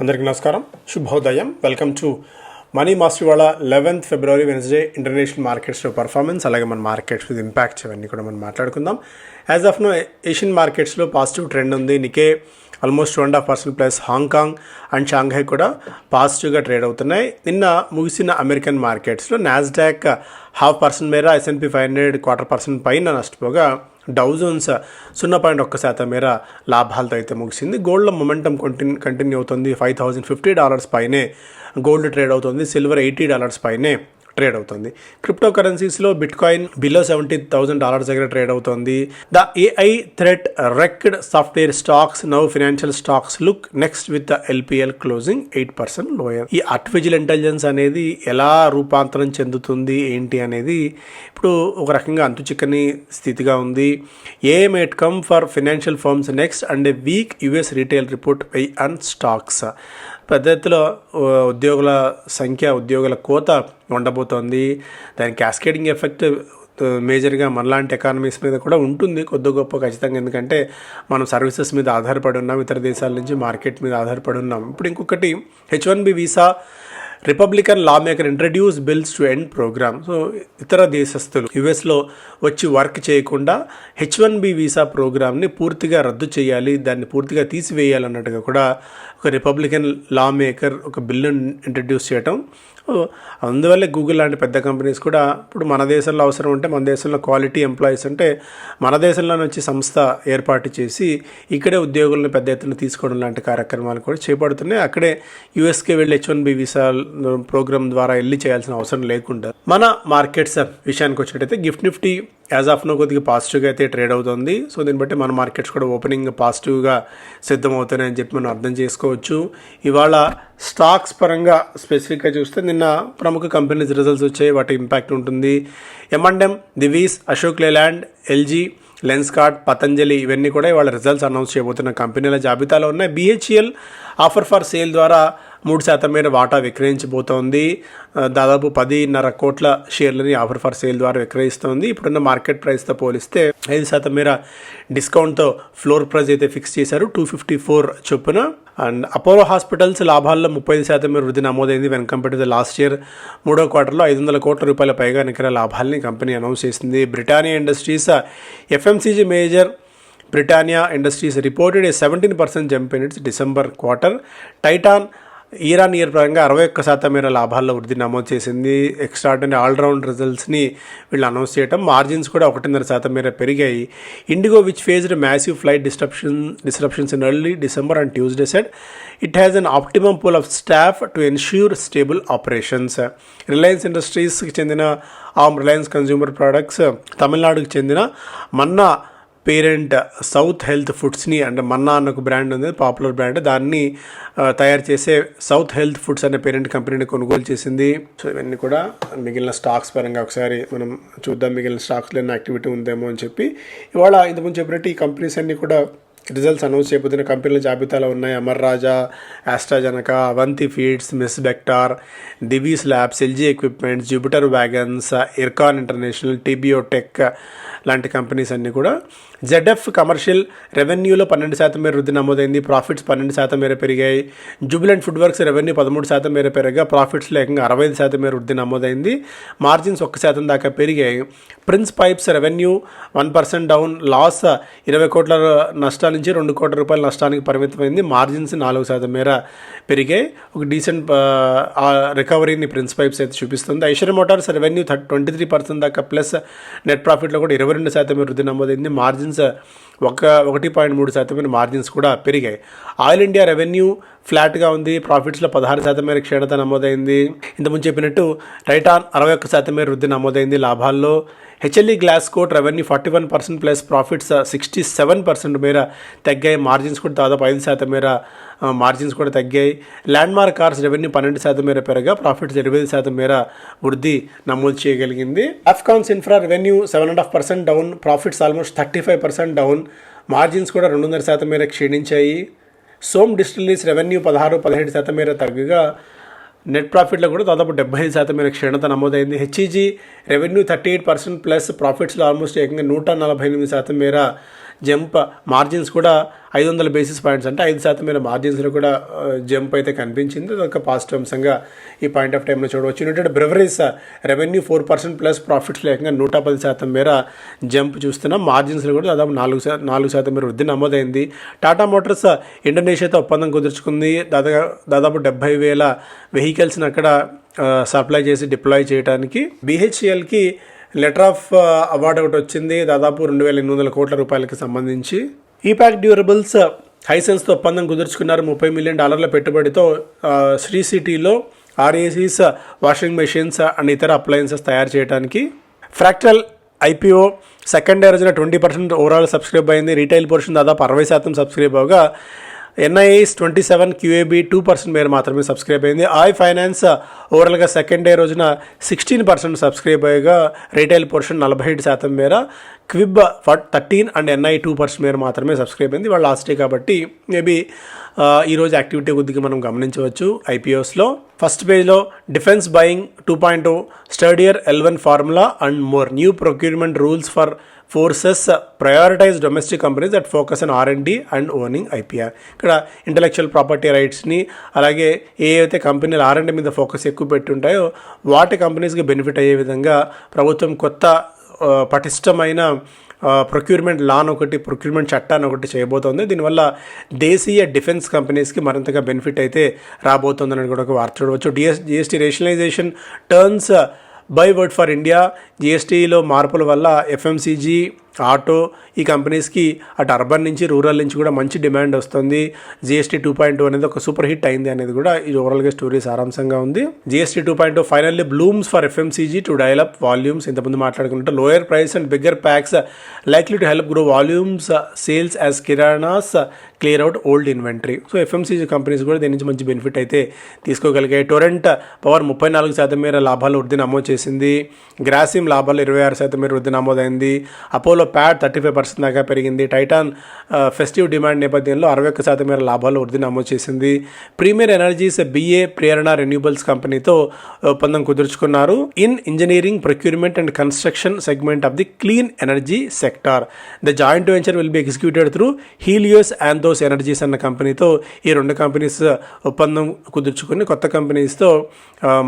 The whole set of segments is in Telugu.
అందరికీ నమస్కారం, శుభోదయం. Welcome to money master. వాళ్ళ 11th February వెన్స్డే ఇంటర్నేషనల్ మార్కెట్స్లో పర్ఫార్మెన్స్, అలాగే మన మార్కెట్స్ మీద ఇంపాక్ట్స్ ఇవన్నీ కూడా మనం మాట్లాడుకుందాం. యాజ్ ఆఫ్ నో ఏషియన్ మార్కెట్స్లో పాజిటివ్ ట్రెండ్ ఉంది. Nikkei almost 2.5% plus, Hong Kong and Shanghai కూడా పాజిటివ్గా ట్రేడ్ అవుతున్నాయి. నిన్న ముగిసిన అమెరికన్ మార్కెట్స్లో నాస్డాక్ 0.5% మేర, S&P 500 0.25% పైన నష్టపోగా డౌ జోన్స్ 0.1% మేర లాభాలతో అయితే ముగిసింది. గోల్డ్లో మొమెంటం కంటిన్యూ అవుతుంది. $5,050 పైనే గోల్డ్ ట్రేడ్ అవుతుంది. సిల్వర్ $80 పైనే ట్రేడ్ అవుతుంది. క్రిప్టో కరెన్సీస్లో బిట్కాయిన్ బిలో $70,000 దగ్గర ట్రేడ్ అవుతుంది. The AI threat wrecked software stocks, now financial stocks look next with the LPL closing 8% lower. ఈ ఆర్టిఫిషియల్ ఇంటెలిజెన్స్ అనేది ఎలా రూపాంతరం చెందుతుంది ఏంటి అనేది ఇప్పుడు ఒక రకంగా అంతుచిక్కని స్థితిగా ఉంది. A mate come for financial firms next and a week US retail report పై అండ్ స్టాక్స్. పెద్ద ఎత్తులో ఉద్యోగుల కోత ఉండబోతోంది. దాని క్యాస్కేడింగ్ ఎఫెక్ట్ మేజర్గా మనలాంటి ఎకానమీస్ మీద కూడా ఉంటుంది కొద్ది గొప్ప ఖచ్చితంగా. ఎందుకంటే మనం సర్వీసెస్ మీద ఆధారపడి ఉన్నాం, ఇతర దేశాల నుంచి మార్కెట్ మీద ఆధారపడి ఉన్నాం. ఇప్పుడు ఇంకొకటి H1B visa, republican lawmaker introduce bills to end program. So ఇతర దేశస్తులు యుఎస్లో వచ్చి వర్క్ చేయకుండా H1B వీసా ప్రోగ్రామ్ని పూర్తిగా రద్దు చేయాలి, దాన్ని పూర్తిగా తీసివేయాలన్నట్టుగా కూడా ఒక రిపబ్లికన్ లా మేకర్ ఒక బిల్లును ఇంట్రడ్యూస్ చేయటం. అందువల్లే గూగుల్ లాంటి పెద్ద కంపెనీస్ కూడా ఇప్పుడు మన దేశంలో అవసరం ఉంటే, మన దేశంలో క్వాలిటీ ఎంప్లాయీస్ అంటే మన దేశంలోనే వచ్చి సంస్థ ఏర్పాటు చేసి ఇక్కడే ఉద్యోగులను పెద్ద ఎత్తున తీసుకోవడం లాంటి కార్యక్రమాలు కూడా చేపడుతున్నాయి. అక్కడే యూఎస్కి వెళ్ళి H1B వీసా ప్రోగ్రామ్ ద్వారా వెళ్ళి చేయాల్సిన అవసరం లేకుండా. మన మార్కెట్స్ విషయానికి వచ్చినట్టయితే gift nifty as of now కొద్దిగా పాజిటివ్గా అయితే ట్రేడ్ అవుతుంది. సో దీన్ని బట్టి మన మార్కెట్స్ కూడా ఓపెనింగ్ పాజిటివ్గా సిద్ధమవుతున్నాయని చెప్పి మనం అర్థం చేసుకోవచ్చు. ఇవాళ స్టాక్స్ పరంగా స్పెసిఫిక్గా చూస్తే నిన్న ప్రముఖ కంపెనీస్ రిజల్ట్స్ వచ్చాయి, వాటి ఇంపాక్ట్ ఉంటుంది. M&M, దివీస్, అశోక్ లేలాండ్, LG, లెన్స్కార్ట్, పతంజలి ఇవన్నీ కూడా ఇవాళ రిజల్ట్స్ అనౌన్స్ చేయబోతున్న కంపెనీల జాబితాలో ఉన్నాయి. BHEL ఆఫర్ ఫర్ సేల్ ద్వారా 3% మేర వాటా విక్రయించబోతోంది. దాదాపు 10.5 కోట్ల షేర్లని ఆఫర్ ఫర్ సేల్ ద్వారా విక్రయిస్తోంది. ఇప్పుడున్న మార్కెట్ ప్రైస్తో పోలిస్తే 5% మేర డిస్కౌంట్తో ఫ్లోర్ ప్రైస్ అయితే ఫిక్స్ చేశారు, 254 చొప్పున. అండ్ అపోలో హాస్పిటల్స్ లాభాల్లో 35% మేర వృద్ధి నమోదైంది. When compare to the last year. మూడో క్వార్టర్లో 500 కోట్ల రూపాయల పైగా నికర లాభాలని కంపెనీ అనౌన్స్ చేసింది. Britannia industries, FMCG major Britannia industries reported 17% jump in it's December quarter. Titan year పరంగా 61% మేర లాభాల్లో వృద్ధి నమోదు చేసింది. ఎక్స్ట్రాడినరీ ఆల్రౌండ్ రిజల్ట్స్ని వీళ్ళు అనౌన్స్ చేయడం. మార్జిన్స్ కూడా 1.5% మేర పెరిగాయి. IndiGo which faced massive flight disruptions in early December and Tuesday said it has an optimum pool of staff to ensure stable operations. Reliance ఇండస్ట్రీస్కి చెందిన రిలయన్స్ కన్జ్యూమర్ ప్రొడక్ట్స్, తమిళనాడుకు చెందిన మన్నా పేరెంట్ సౌత్ హెల్త్ ఫుడ్స్ని, అంటే మన్నా అన్న ఒక బ్రాండ్ ఉంది, పాపులర్ బ్రాండ్, దాన్ని తయారు చేసే సౌత్ హెల్త్ ఫుడ్స్ అనే పేరెంట్ కంపెనీని కొనుగోలు చేసింది. సో ఇవన్నీ కూడా మిగిలిన స్టాక్స్ పరంగా ఒకసారి మనం చూద్దాం, మిగిలిన స్టాక్స్లో ఏమైనా యాక్టివిటీ ఉందేమో అని చెప్పి. ఇవాళ ఇంతకుముందు చెప్పినట్టు ఈ కంపెనీస్ అన్నీ కూడా రిజల్ట్స్ అనౌన్స్ చేయబోతున్న కంపెనీల జాబితాలో ఉన్నాయి. Amar Raja, AstraZeneca, Avanti Feeds, Mrs Bector, Divi's Labs, LG equipments, Jupiter Wagons, IRCON International, TBO Tek లాంటి కంపెనీస్ అన్నీ కూడా. ZF కమర్షియల్ రెవెన్యూలో 12% మేర వృద్ధి నమోదైంది. ప్రాఫిట్స్ 12% మేర పెరిగాయి. జూబిలెంట్ ఫుడ్ వర్క్స్ రెవెన్యూ 13% మేర పెరగా ప్రాఫిట్స్లో ఏకంగా 65% మేర వృద్ధి నమోదైంది. మార్జిన్స్ 1% దాకా పెరిగాయి. Prince Pipes revenue 1% down, loss 20 కోట్ల నష్టాల నుంచి 2 కోట్ల రూపాయల నష్టానికి పరిమితమైంది. మార్జిన్స్ 4% మేర పెరిగాయి. ఒక డీసెంట్ రికవరీని ప్రిన్స్ పైప్స్ అయితే చూపిస్తుంది. ఐశ్వర్య మోటార్స్ రెవెన్యూ 23% దాకా ప్లస్, నెట్ ప్రాఫిట్లో కూడా 22% మేర వృద్ధి నమోదైంది. మార్జిన్స్ 1.3% మేర మార్జిన్స్ కూడా పెరిగాయి. ఆయిల్ ఇండియా రెవెన్యూ ఫ్లాట్గా ఉంది. ప్రాఫిట్స్లో 16% మేర క్షీణత నమోదైంది. ఇంతకుముందు చెప్పినట్టు టైటాన్ 61% మేర వృద్ధి నమోదైంది లాభాల్లో. HLE Glascoat revenue 41% plus, profits 67% మేర తగ్గాయి. మార్జిన్స్ కూడా దాదాపు 5% మేర మార్జిన్స్ కూడా తగ్గాయి. ల్యాండ్మార్క్ కార్స్ రెవెన్యూ 12% మేర పెరగా ప్రాఫిట్స్ 25% మేర వృద్ధి నమోదు చేయగలిగింది. Afcons Infra revenue 7.5% down, profits almost 35% down, margins కూడా 2.5% మేర క్షీణించాయి. సోమ్ డిస్టిలరీస్ రెవెన్యూ 16-17% మేర తగ్గగా నెట్ ప్రాఫిట్లో కూడా దాదాపు 75% మేర క్షీణత నమోదైంది. HEG రెవెన్యూ 38% ప్లస్, ప్రాఫిట్స్లో ఆల్మోస్ట్ ఏకంగా 148% మేర జంప్, మార్జిన్స్ కూడా 500 బేసిస్ పాయింట్స్ అంటే 5% మేర మార్జిన్స్లో కూడా జంప్ అయితే కనిపించింది. అదొక పాజిటివ్ అంశంగా ఈ పాయింట్ ఆఫ్ టైంలో చూడవచ్చు. United breweries revenue 4% plus profits లేకుండా 110% మేర జంప్ చూస్తున్నాం. మార్జిన్స్లో కూడా దాదాపు 4% మేర వృద్ధి నమోదైంది. టాటా మోటార్స్ ఇండోనేషియాతో ఒప్పందం కుదుర్చుకుంది. దాదాపు 70,000 వెహికల్స్ని అక్కడ సప్లై చేసి డిప్లాయ్ చేయడానికి. BHELకి లెటర్ ఆఫ్ అవార్డు ఒకటి వచ్చింది, దాదాపు 2,800 కోట్ల రూపాయలకి సంబంధించి. ఈపాక్ డ్యూరబుల్స్ హైసెన్స్తో ఒప్పందం కుదుర్చుకున్నారు. $30 మిలియన్ పెట్టుబడితో శ్రీ సిటీలో RACs వాషింగ్ మెషిన్స్ అండ్ ఇతర అప్లయన్సెస్ తయారు చేయడానికి. ఫ్రాక్టల్ IPO సెకండ్ డే రోజున 20% ఓవరాల్ సబ్స్క్రైబ్ అయింది. రీటైల్ పోర్షన్ దాదాపు 60% సబ్స్క్రైబ్ అవగా NIS 27, QAB 2% మేర మాత్రమే సబ్స్క్రైబ్ అయింది. ఫైనాన్స్ ఓవరాల్గా సెకండ్ డే రోజున 16% సబ్స్క్రైబ్ అయ్యగా రీటైల్ పోర్షన్ 47% మేర, క్విబ్ 13 అండ్ NI 2% మేర మాత్రమే సబ్స్క్రైబ్ అయింది. వాళ్ళు లాస్ట్ డే కాబట్టి మేబీ ఈరోజు యాక్టివిటీ కొద్దిగా మనం గమనించవచ్చు. IPOస్లో ఫస్ట్ పేజ్లో defence buying 2.0, sturdier L1 formula and more, new procurement rules for forces prioritise domestic companies that focus on R&D and owning IPR. ఇక్కడ ఇంటలెక్చువల్ ప్రాపర్టీ రైట్స్ని అలాగే ఏవైతే కంపెనీలు R&D మీద ఫోకస్ ఎక్కువ పెట్టుంటాయో వాటి కంపెనీస్కి బెనిఫిట్ అయ్యే విధంగా ప్రభుత్వం కొత్త పటిష్టమైన ప్రొక్యూర్మెంట్ ప్రొక్యూర్మెంట్ చట్టాన్ని ఒకటి చేయబోతోంది. దీనివల్ల దేశీయ డిఫెన్స్ కంపెనీస్కి మరింతగా బెనిఫిట్ అయితే రాబోతోందని కూడా ఒక వార్త చూడవచ్చు. GST rationalisation turns byword for India. GSTలో మార్పుల వల్ల FMCG, ఆటో ఈ కంపెనీస్కి అటు అర్బన్ నుంచి రూరల్ నుంచి కూడా మంచి డిమాండ్ వస్తుంది. GST 2.0 అనేది ఒక సూపర్ హిట్ అయింది అనేది కూడా ఇది ఓవరాల్గా స్టోరీ సారాంశంగా ఉంది. GST 2.0 finally blooms for FMCG to dial up volumes. ఇంతకుముందు మాట్లాడుకుంటే lower price and bigger packs likely to help grow volumes sales as kiranas clear out old inventory. So FMCG companies కూడా దీని నుంచి మంచి బెనిఫిట్ అయితే తీసుకోగలిగాయి. టొరెంట్ పవర్ 34% మేర లాభాలు వృద్ధి నమోదు చేసింది. గ్రాసిమ్ లాభాలు 26% మేర వృద్ధి నమోదైంది. అపోలో ప్యాడ్ 35% దాకా పెరిగింది. టైటాన్ ఫెస్టివ్ డిమాండ్ నేపథ్యంలో 61% మేర లాభాలు వృద్ధి నమోదు చేసింది. ప్రీమియర్ ఎనర్జీస్ BA ప్రేరణ రెన్యూబుల్స్ కంపెనీతో ఒప్పందం కుదుర్చుకున్నారు. In engineering procurement and construction segment of the clean energy sector. The joint venture will be executed through Helios Anthos Energies అన్న కంపెనీతో ఈ రెండు కంపెనీస్ ఒప్పందం కుదుర్చుకుని కొత్త కంపెనీస్తో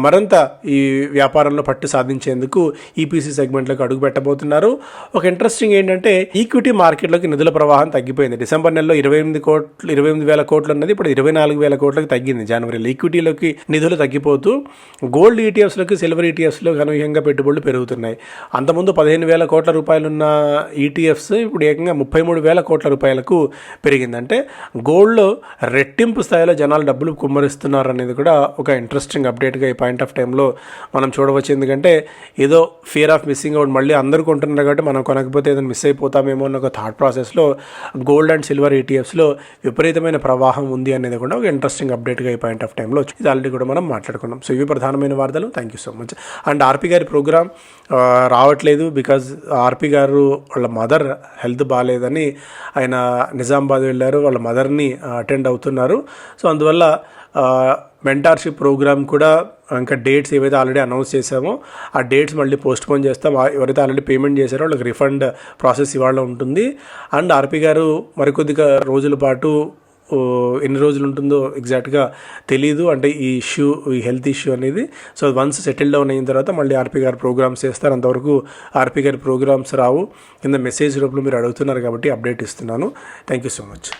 మరింత ఈ వ్యాపారంలో పట్టు సాధించేందుకు EPC సెగ్మెంట్లోకి అడుగు పెట్టబోతున్నారు. ఒక ఇంట్రెస్టింగ్ ఏంటంటే ఈక్విటీ మార్కెట్లోకి నిధుల ప్రవాహం తగ్గిపోయింది. డిసెంబర్ నెలలో 28,000 కోట్లు ఉన్నది ఇప్పుడు 24,000 కోట్లకు తగ్గింది. జనవరిలో ఈక్విటీలోకి నిధులు తగ్గిపోతూ గోల్డ్ ETFస్లోకి సిల్వర్ ETFస్లో అనూహ్యంగా పెట్టుబడులు పెరుగుతున్నాయి. అంతకుముందు 15,000 కోట్ల రూపాయలున్న ETFs ఇప్పుడు ఏకంగా 33,000 కోట్ల రూపాయలకు పెరిగిందంటే గోల్డ్లో రెట్టింపు స్థాయిలో జనాలు డబ్బులు కుమ్మరిస్తున్నారు అనేది కూడా ఒక ఇంట్రెస్టింగ్ అప్డేట్గా ఈ పాయింట్ ఆఫ్ టైంలో మనం చూడవచ్చు. ఎందుకంటే ఏదో ఫియర్ ఆఫ్ మిస్సింగ్ అవుట్, మళ్ళీ అందరూ కొంటున్నారు కాబట్టి మనం కొనకపోతే ఏదైనా మిస్ అయిపోతామేమో అన్న ఒక థాట్ ప్రాసెస్లో గోల్డ్ అండ్ సిల్వర్ ETFస్లో విపరీతమైన ప్రవాహం ఉంది అనేది కూడా ఒక ఇంట్రెస్టింగ్ అప్డేట్గా ఈ పాయింట్ ఆఫ్ టైంలో ఇది ఆల్రెడీ కూడా మనం మాట్లాడుకున్నాం. సో ఇవి ప్రధానమైన వార్తలు. Thank you so much. And RP గారి ప్రోగ్రామ్ రావట్లేదు బికాజ్ RP గారు వాళ్ళ మదర్ హెల్త్ బాగాలేదని ఆయన నిజామాబాద్ వెళ్ళారు. వాళ్ళ మదర్ని అటెండ్ అవుతున్నారు. సో అందువల్ల మెంటార్షిప్ ప్రోగ్రామ్ కూడా ఇంకా డేట్స్ ఏవైతే ఆల్రెడీ అనౌన్స్ చేసామో ఆ డేట్స్ మళ్ళీ పోస్ట్పోన్ చేస్తాం. ఎవరైతే ఆల్రెడీ పేమెంట్ చేశారో వాళ్ళకి రిఫండ్ ప్రాసెస్ ఇవాళ ఉంటుంది. అండ్ RP గారు మరికొద్దిగా రోజుల పాటు ఎన్ని రోజులు ఉంటుందో ఎగ్జాక్ట్గా తెలీదు. అంటే ఈ హెల్త్ ఇష్యూ అనేది సో వన్స్ సెటిల్ డౌన్ అయిన తర్వాత మళ్ళీ RP గారు ప్రోగ్రామ్స్ చేస్తారు. అంతవరకు RP గారి ప్రోగ్రామ్స్ రావు. కింద మెసేజ్ రూపంలో మీరు అడుగుతున్నారు కాబట్టి అప్డేట్ ఇస్తున్నాను. Thank you so much.